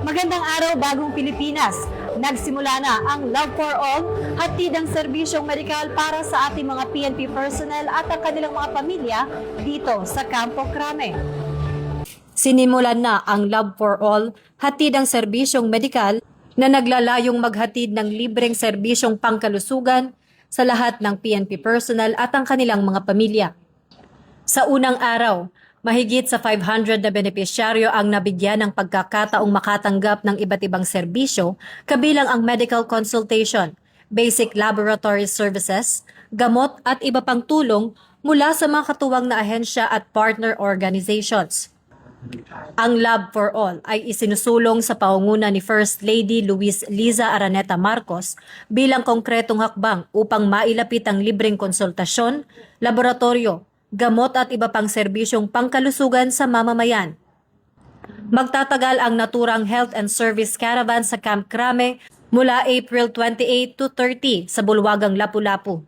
Magandang araw, Bagong Pilipinas. Nagsimula na ang Love for All, hatid ang serbisyong medikal para sa ating mga PNP personnel at ang kanilang mga pamilya dito sa Campo Crame. Sinimulan na ang Love for All, hatid ang serbisyong medikal na naglalayong maghatid ng libreng serbisyong pangkalusugan sa lahat ng PNP personnel at ang kanilang mga pamilya. Sa unang araw, mahigit sa 500 na benepisyaryo ang nabigyan ng pagkakataong makatanggap ng iba't ibang serbisyo, kabilang ang medical consultation, basic laboratory services, gamot at iba pang tulong mula sa mga katuwang na ahensya at partner organizations. Ang Love for All ay isinusulong sa pangunguna ni First Lady Luis Liza Araneta Marcos bilang konkretong hakbang upang mailapit ang libreng konsultasyon, laboratorio, gamot at iba pang serbisyong pangkalusugan sa mamamayan. Magtatagal ang naturang Health and Service Caravan sa Camp Crame mula April 28 to 30 sa Bulwagang Lapu-Lapu.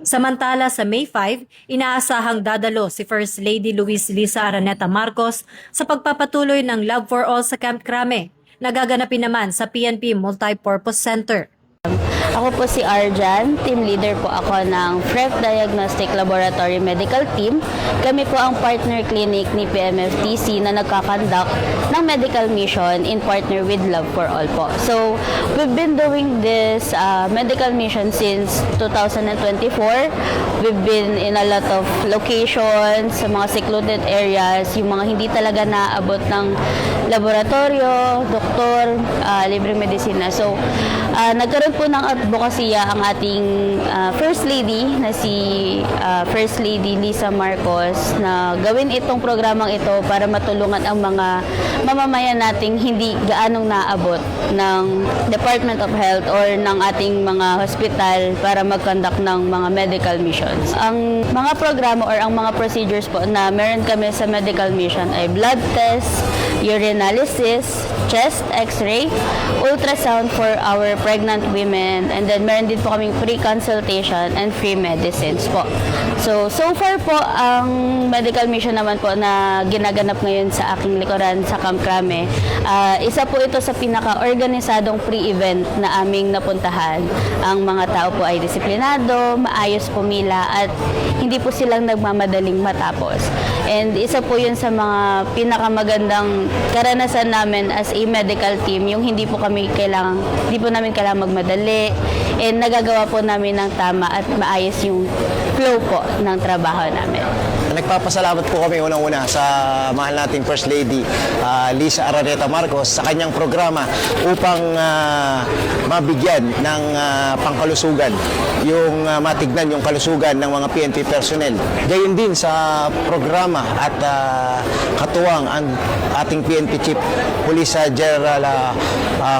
Samantala sa May 5, inaasahang dadalo si First Lady Luis Liza Araneta Marcos sa pagpapatuloy ng Love for All sa Camp Crame, nagaganapin naman sa PNP Multipurpose Center. Ako po si Arjan, team leader po ako ng FREF Diagnostic Laboratory Medical Team. Kami po ang partner clinic ni PMFTC na nagkakandak ng medical mission in partner with Love for All po. So, we've been doing this medical mission since 2024. We've been in a lot of locations, sa mga secluded areas, yung mga hindi talaga naabot ng laboratorio, doktor, libreng medisina. So, nagkaroon po ng advokasya ang ating First Lady na si First Lady Liza Marcos na gawin itong programang ito para matulungan ang mga mamamayan nating hindi gaanong naabot ng Department of Health or ng ating mga hospital para mag-conduct ng mga medical missions. Ang mga programa or ang mga procedures po na meron kami sa medical mission ay blood test, urinalysis, chest x-ray, ultrasound for our pregnant women, and then meron din po kaming free consultation and free medicines po. So far po, ang medical mission naman po na ginaganap ngayon sa aking likuran sa Camp Crame, isa po ito sa pinaka-organisadong free event na aming napuntahan. Ang mga tao po ay disiplinado, maayos pumila, at hindi po silang nagmamadaling matapos. And isa po yun sa mga pinakamagandang karanasan namin as a medical team, yung hindi po namin kailangang magmadali, and nagagawa po namin ng tama at maayos yung flow po ng trabaho namin. Nagpapasalamat po kami unang-una sa mahal nating First Lady Liza Araneta Marcos sa kanyang programa upang mabigyan ng pangkalusugan, yung matignan yung kalusugan ng mga PNP personnel. Gayon din sa programa at katuwang ang ating PNP Chief Police General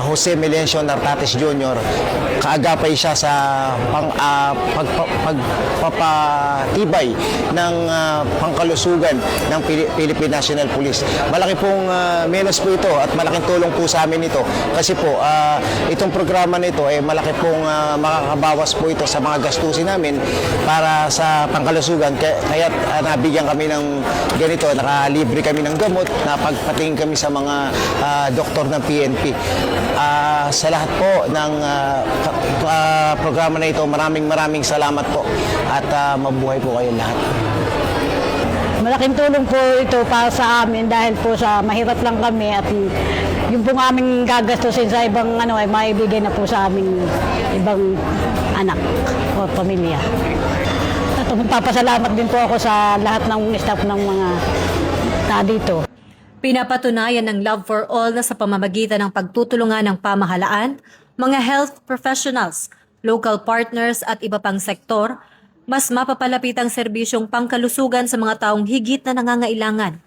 Jose Melencio Nartates Jr. Kaagapay siya sa pagpapatibay ng pangkalusugan ng Philippine National Police. Malaki pong menos po ito at malaking tulong po sa amin ito kasi po itong programa nito ay malaki pong makakabawas po ito sa mga gastusin namin para sa pangkalusugan. Kaya nabigyan kami ng ganito, nakalibre kami ng gamot, napagpatingin kami sa mga doktor ng PNP. Sa lahat po ng programa na ito, maraming salamat po at mabuhay po kayo lahat. Malaking tulong po ito para sa amin dahil po sa mahirap lang kami at yung pong aming gagastusin sa ibang ay maibigay na po sa aming ibang anak o pamilya. At magpapasalamat din po ako sa lahat ng staff ng mga dito. Pinapatunayan ng Love for All na sa pamamagitan ng pagtutulungan ng pamahalaan, mga health professionals, local partners at iba pang sektor, mas mapapalapit ang serbisyong pangkalusugan sa mga taong higit na nangangailangan.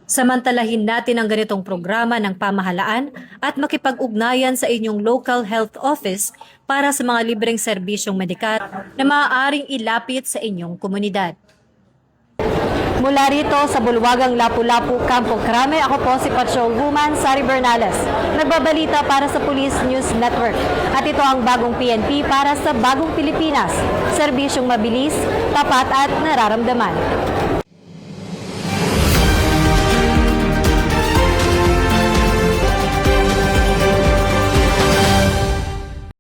Samantalahin natin ang ganitong programa ng pamahalaan at makipag-ugnayan sa inyong local health office para sa mga libreng serbisyong medikal na maaaring ilapit sa inyong komunidad. Mula rito sa Bulwagang Lapu-Lapu, Campo Crame, ako po si Patrol Woman Sari Bernales. Nagbabalita para sa Police News Network. At ito ang bagong PNP para sa bagong Pilipinas. Serbisyong mabilis, tapat at nararamdaman.